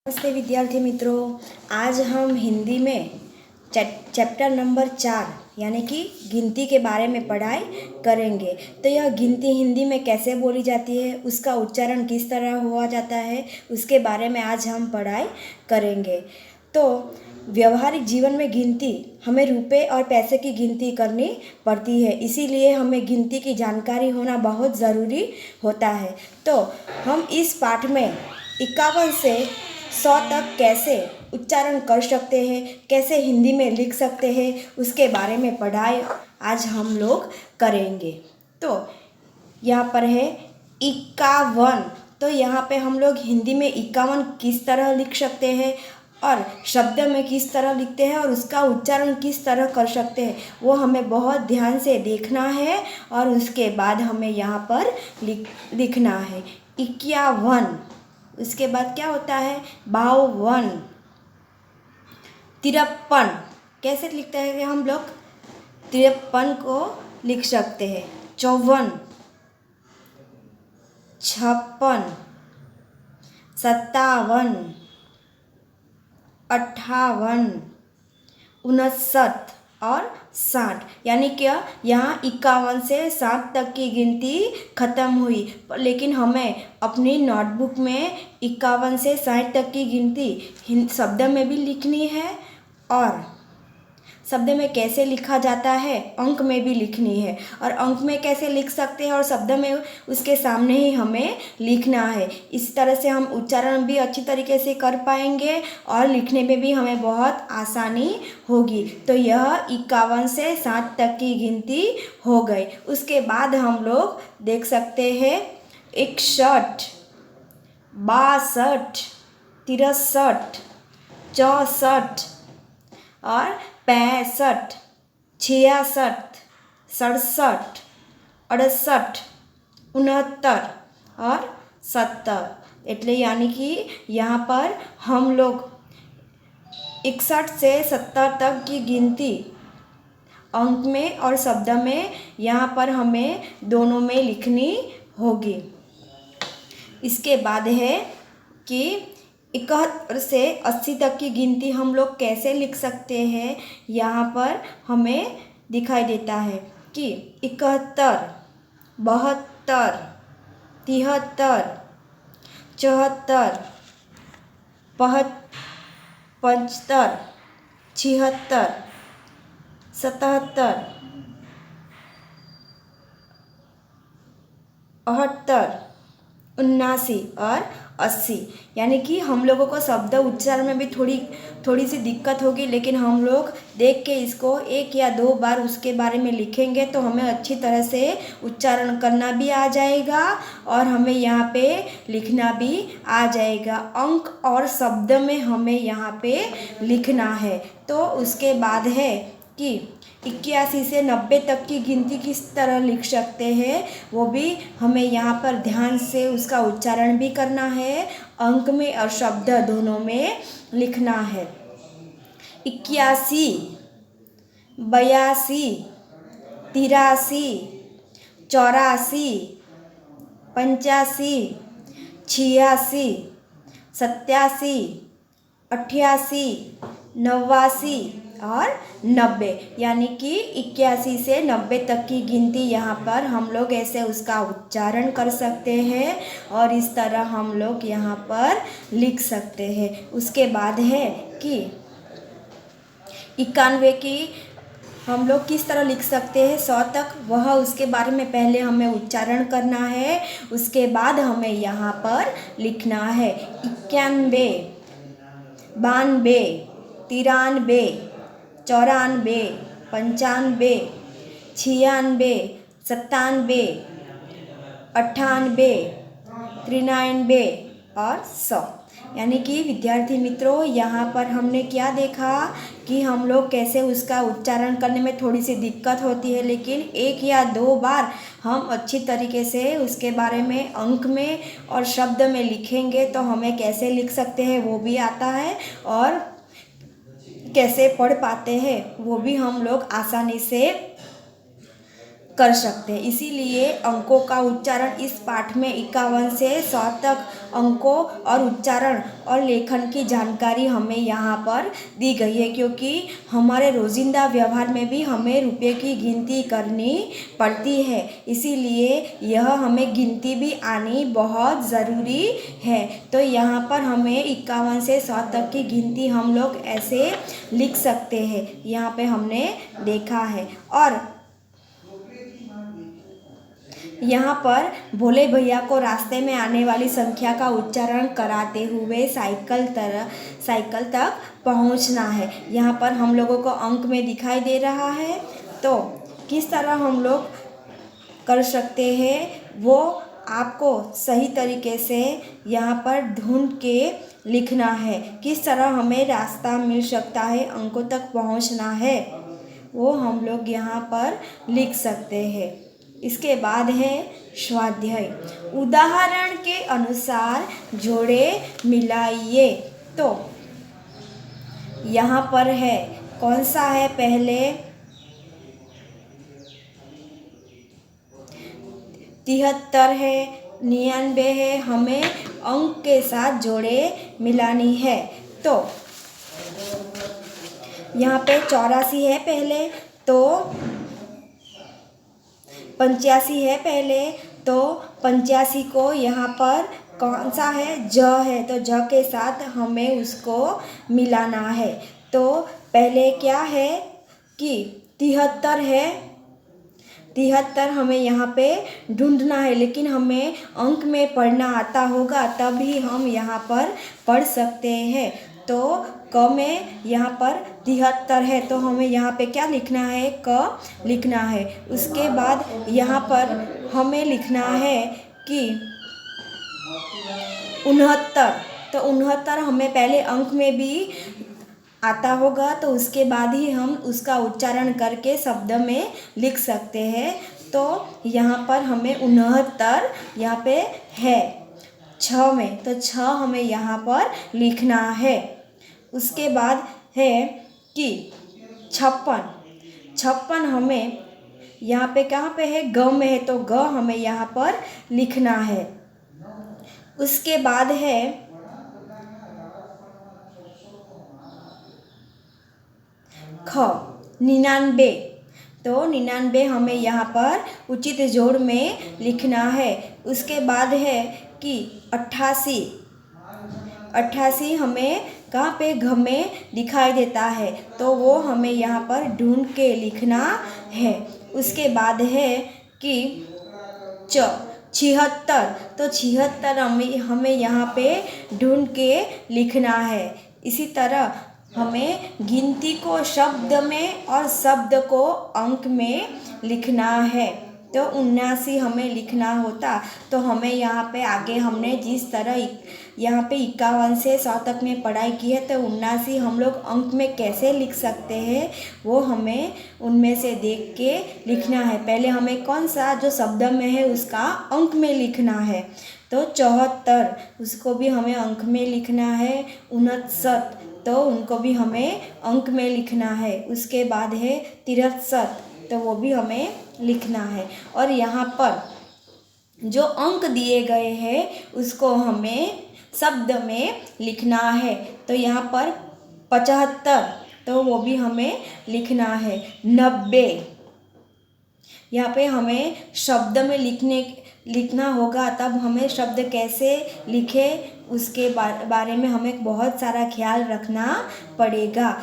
नमस्ते विद्यार्थी मित्रों। आज हम हिंदी में चैप्टर नंबर 4 यानी कि गिनती के बारे में पढ़ाई करेंगे। तो यह गिनती हिंदी में कैसे बोली जाती है, उसका उच्चारण किस तरह हुआ जाता है, उसके बारे में आज हम पढ़ाई करेंगे। तो व्यवहारिक जीवन में गिनती हमें रुपए और पैसे की गिनती करनी पड़ती है, इसीलिए हमें गिनती की जानकारी होना बहुत ज़रूरी होता है। तो हम इस पाठ में 51 से 100 तक कैसे उच्चारण कर सकते हैं, कैसे हिंदी में लिख सकते हैं, उसके बारे में पढ़ाई आज हम लोग करेंगे। तो यहाँ पर है 51। तो यहाँ पे हम लोग हिंदी में 51 किस तरह लिख सकते हैं और शब्द में किस तरह लिखते हैं और उसका उच्चारण किस तरह कर सकते हैं, वो हमें बहुत ध्यान से देखना है और उसके बाद हमें यहाँ पर लिखना है 51। उसके बाद क्या होता है 52, 53। कैसे लिखते हैं हम लोग 53 को लिख सकते हैं 54, 56, 57, 58, 59 और 60। यानी कि यहाँ 51 से 60 तक की गिनती ख़त्म हुई, लेकिन हमें अपनी नोटबुक में 51 से 60 तक की गिनती शब्द में भी लिखनी है और शब्द में कैसे लिखा जाता है अंक में भी लिखनी है। और अंक में कैसे लिख सकते हैं और शब्द में उसके सामने ही हमें लिखना है। इस तरह से हम उच्चारण भी अच्छी तरीके से कर पाएंगे और लिखने में भी हमें बहुत आसानी होगी। तो यह 51 से 60 तक की गिनती हो गई। उसके बाद हम लोग देख सकते हैं 61, 62, 63, 64 और 65, 66, 67, 68, 69 और 70। એટલે यानी कि यहाँ पर हम लोग 61 से 70 तक की गिनती अंक में और शब्द में यहाँ पर हमें दोनों में लिखनी होगी। इसके बाद है कि 71 से 80 तक की गिनती हम लोग कैसे लिख सकते हैं। यहाँ पर हमें दिखाई देता है कि 71, 72, 73, 74, 75, 76, 77, 78, 79 और 80। यानी कि हम लोगों को शब्द उच्चारण में भी थोड़ी सी दिक्कत होगी, लेकिन हम लोग देख के इसको एक या दो बार उसके बारे में लिखेंगे तो हमें अच्छी तरह से उच्चारण करना भी आ जाएगा और हमें यहाँ पे लिखना भी आ जाएगा। अंक और शब्द में हमें यहाँ पे लिखना है। तो उसके बाद है कि 81 से 90 तक की गिनती किस तरह लिख सकते हैं, वो भी हमें यहाँ पर ध्यान से उसका उच्चारण भी करना है, अंक में और शब्द दोनों में लिखना है। 81, 82, 83, 84, 85, 86, 87, 88, 89 और 90। यानी कि 81 से 90 तक की गिनती यहाँ पर हम लोग ऐसे उसका उच्चारण कर सकते हैं और इस तरह हम लोग यहाँ पर लिख सकते हैं। उसके बाद है कि 91 की हम लोग किस तरह लिख सकते हैं 100 तक, वह उसके बारे में पहले हमें उच्चारण करना है, उसके बाद हमें यहाँ पर लिखना है 91, 92, 93, 94, 95, 96, 97, 98, 93 और 100। यानी कि विद्यार्थी मित्रों यहाँ पर हमने क्या देखा कि हम लोग कैसे उसका उच्चारण करने में थोड़ी सी दिक्कत होती है, लेकिन एक या दो बार हम अच्छी तरीके से उसके बारे में अंक में और शब्द में लिखेंगे तो हमें कैसे लिख सकते हैं वो भी आता है और कैसे पढ़ पाते हैं वो भी हम लोग आसानी से कर सकते हैं। इसीलिए अंकों का उच्चारण इस पाठ में 51 से 100 तक अंकों और उच्चारण और लेखन की जानकारी हमें यहाँ पर दी गई है, क्योंकि हमारे रोज़िंदा व्यवहार में भी हमें रुपये की गिनती करनी पड़ती है। इसीलिए यह हमें गिनती भी आनी बहुत ज़रूरी है। तो यहाँ पर हमें 51 से 100 तक की गिनती हम लोग ऐसे लिख सकते हैं, यहाँ पे हमने देखा है। और यहाँ पर भोले भैया को रास्ते में आने वाली संख्या का उच्चारण कराते हुए साइकिल तक पहुँचना है। यहाँ पर हम लोगों को अंक में दिखाई दे रहा है, तो किस तरह हम लोग कर सकते हैं वो आपको सही तरीके से यहाँ पर ढूंढ के लिखना है। किस तरह हमें रास्ता मिल सकता है, अंकों तक पहुँचना है, वो हम लोग यहाँ पर लिख सकते हैं। इसके बाद है स्वाध्याय। उदाहरण के अनुसार जोड़े मिलाइए। तो यहाँ पर है, कौन सा है पहले, 73 है, 99 है, हमें अंक के साथ जोड़े मिलानी है। तो यहाँ पे 84 है पहले, तो 85 है पहले, तो 85 को यहाँ पर कौन सा है, ज है, तो ज के साथ हमें उसको मिलाना है। तो पहले क्या है कि 73 है, 73 हमें यहाँ पे ढूंढना है, लेकिन हमें अंक में पढ़ना आता होगा तभी हम यहाँ पर पढ़ सकते हैं। तो क में यहाँ पर 73 है, तो हमें यहाँ पे क्या लिखना है, क लिखना है। उसके बाद यहाँ पर हमें लिखना है कि 69, तो 69 हमें पहले अंक में भी आता होगा, तो उसके बाद ही हम उसका उच्चारण करके शब्द में लिख सकते हैं। तो यहाँ पर हमें 69 यहाँ पे है 6 में, तो 6 हमें यहाँ पर लिखना है। उसके बाद है कि 56 हमें यहाँ पे कहाँ पे है, ग में है, तो ग हमें यहाँ पर लिखना है। उसके बाद है ख 99, तो 99 हमें यहाँ पर उचित जोड़ में लिखना है। उसके बाद है कि 88 हमें कहाँ पे, घ में दिखाई देता है, तो वो हमें यहाँ पर ढूंढ के लिखना है। उसके बाद है कि 76, तो 76 हमें यहाँ पे ढूंढ के लिखना है। इसी तरह हमें गिनती को शब्द में और शब्द को अंक में लिखना है। तो 79 हमें लिखना होता, तो हमें यहाँ पे आगे हमने जिस तरह यहाँ पे 51 से 100 तक में पढ़ाई की है, तो 79 हम लोग अंक में कैसे लिख सकते हैं वो हमें उनमें से देख के लिखना है। पहले हमें कौन सा जो शब्द में है उसका अंक में लिखना है। तो 74 उसको भी हमें अंक में लिखना है। 69 तो उनको भी हमें अंक में लिखना है। उसके बाद है 63, तो वो भी हमें लिखना है। और यहाँ पर जो अंक दिए गए हैं उसको हमें शब्द में लिखना है। तो यहाँ पर 75, तो वो भी हमें लिखना है। 90 यहाँ पे हमें शब्द में लिखना होगा, तब हमें शब्द कैसे लिखे उसके बारे में हमें बहुत सारा ख्याल रखना पड़ेगा।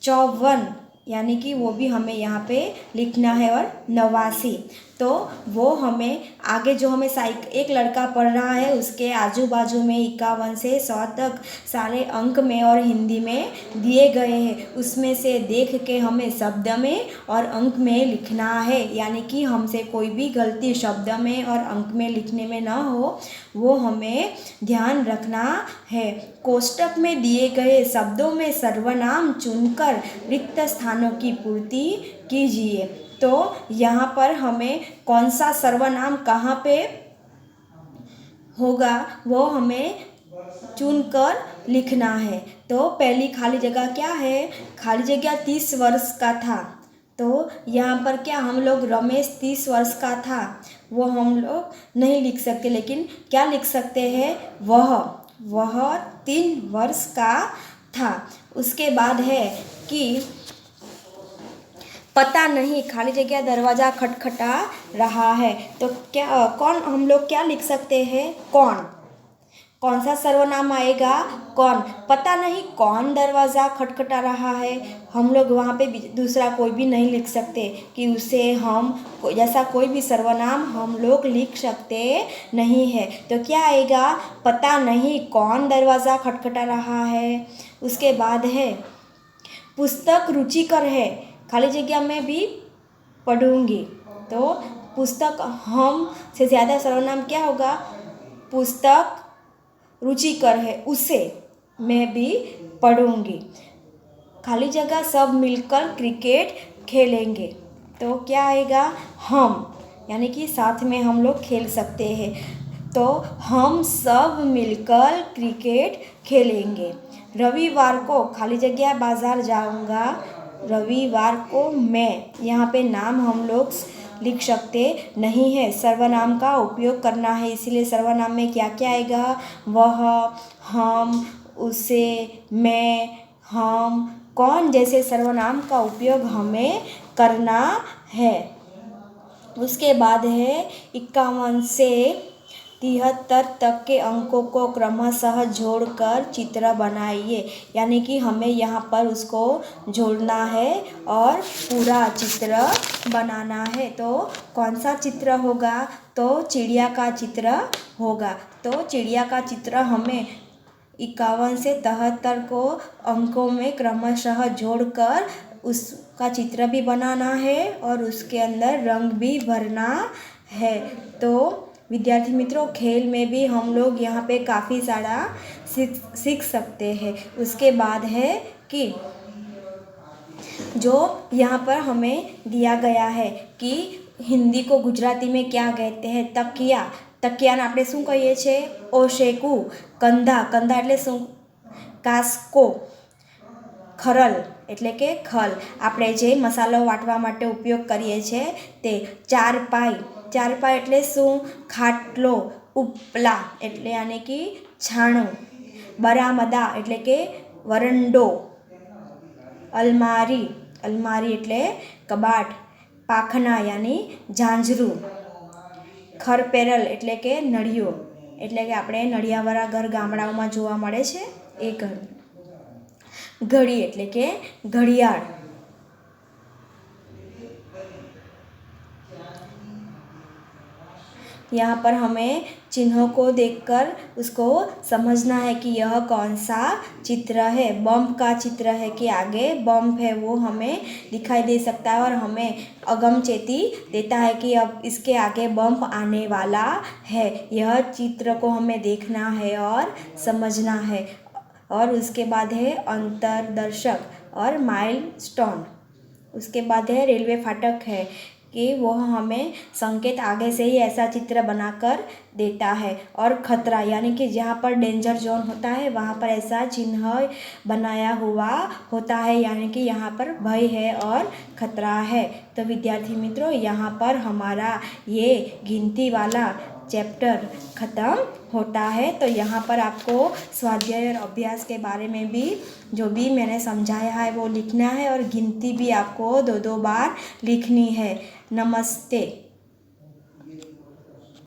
54 यानी कि वो भी हमें यहाँ पे लिखना है। और 89, तो वो हमें आगे जो हमें एक लड़का पढ़ रहा है उसके आजू बाजू में 51 से 100 तक सारे अंक में और हिंदी में दिए गए हैं, उसमें से देख के हमें शब्द में और अंक में लिखना है। यानी कि हमसे कोई भी गलती शब्द में और अंक में लिखने में ना हो, वो हमें ध्यान रखना है। कोष्टक में दिए गए शब्दों में सर्वनाम चुनकर रिक्त स्थानों की पूर्ति कीजिए। तो यहाँ पर हमें कौन सा सर्वनाम कहाँ पे होगा वो हमें चुनकर लिखना है। तो पहली खाली जगह क्या है, खाली जगह 30 वर्ष का था, तो यहाँ पर क्या हम लोग रमेश 30 वर्ष का था, वो हम लोग नहीं लिख सकते, लेकिन क्या लिख सकते हैं, वह 3 वर्ष का था। उसके बाद है कि पता नहीं खाली जगह दरवाज़ा खटखटा रहा है, तो क्या कौन हम लोग क्या लिख सकते हैं, कौन सा सर्वनाम आएगा, कौन। पता नहीं कौन दरवाज़ा खटखटा रहा है, हम लोग वहाँ पे दूसरा कोई भी नहीं लिख सकते कि उसे हम जैसा कोई भी सर्वनाम हम लोग लिख सकते नहीं है। तो क्या आएगा, पता नहीं कौन दरवाज़ा खटखटा रहा है। उसके बाद है पुस्तक रुचिकर है, खाली जगह में भी पढ़ूंगी, तो पुस्तक हम से ज़्यादा सर्वनाम क्या होगा, पुस्तक रुचिकर है, उसे मैं भी पढ़ूंगी। खाली जगह सब मिलकर क्रिकेट खेलेंगे, तो क्या आएगा, हम, यानी कि साथ में हम लोग खेल सकते हैं, तो हम सब मिलकर क्रिकेट खेलेंगे। रविवार को खाली जगह बाज़ार जाऊंगा, रविवार को मैं, यहाँ पे नाम हम लोग लिख सकते नहीं है, सर्वनाम का उपयोग करना है, इसीलिए सर्वनाम में क्या क्या आएगा, वह, हम, उसे, मैं, हम, कौन जैसे सर्वनाम का उपयोग हमें करना है। उसके बाद है 51 से 73 तक के अंकों को क्रमशः जोड़कर चित्र बनाइए, यानी कि हमें यहाँ पर उसको जोड़ना है और पूरा चित्र बनाना है। तो कौन सा चित्र होगा, तो चिड़िया का चित्र होगा। तो चिड़िया का चित्र हमें 51 से 73 को अंकों में क्रमशः जोड़कर उसका चित्र भी बनाना है और उसके अंदर रंग भी भरना है। तो विद्यार्थी मित्रों, खेल में भी हम लोग यहाँ पे काफ़ी सारा सीख सकते हैं। उसके बाद है कि जो यहाँ पर हमें दिया गया है कि हिंदी को गुजराती में क्या कहते हैं, तकिया, તકિયાને આપણે શું કહીએ છીએ, ઓશેકુ। કંધા, કંધા એટલે શું, કાસ્કો। ખરલ એટલે કે ખલ, આપણે જે મસાલો વાટવા માટે ઉપયોગ કરીએ છીએ તે। ચારપાઈ, ચારપાઈ એટલે શું, ખાટલો। ઉપલા એટલે यानी कि છાણું। બરામદા એટલે કે વરંડો। અલમારી, અલમારી એટલે કબાટ। પાખના यानी ઝાંઝરું। ખરપેરલ એટલે કે નળિયો, એટલે કે આપણે નળિયાવાળા ઘર ગામડાઓમાં જોવા મળે છે એ ઘર। ઘડી એટલે કે ઘડિયાળ। यहाँ पर हमें चिन्हों को देखकर उसको समझना है कि यह कौन सा चित्र है। बम्प का चित्र है कि आगे बम्प है वो हमें दिखाई दे सकता है और हमें अगमचेती देता है कि अब इसके आगे बम्प आने वाला है। यह चित्र को हमें देखना है और समझना है। और उसके बाद है अंतरदर्शक और माइलस्टोन। उसके बाद है रेलवे फाटक है कि वह हमें संकेत आगे से ही ऐसा चित्र बनाकर देता है। और खतरा यानी कि जहाँ पर डेंजर जोन होता है वहाँ पर ऐसा चिन्ह बनाया हुआ होता है, यानी कि यहाँ पर भय है और खतरा है। तो विद्यार्थी मित्रों, यहाँ पर हमारा ये गिनती वाला चैप्टर ख़त्म होता है। तो यहाँ पर आपको स्वाध्याय और अभ्यास के बारे में भी जो भी मैंने समझाया है वो लिखना है और गिनती भी आपको 2-2 बार लिखनी है। नमस्ते।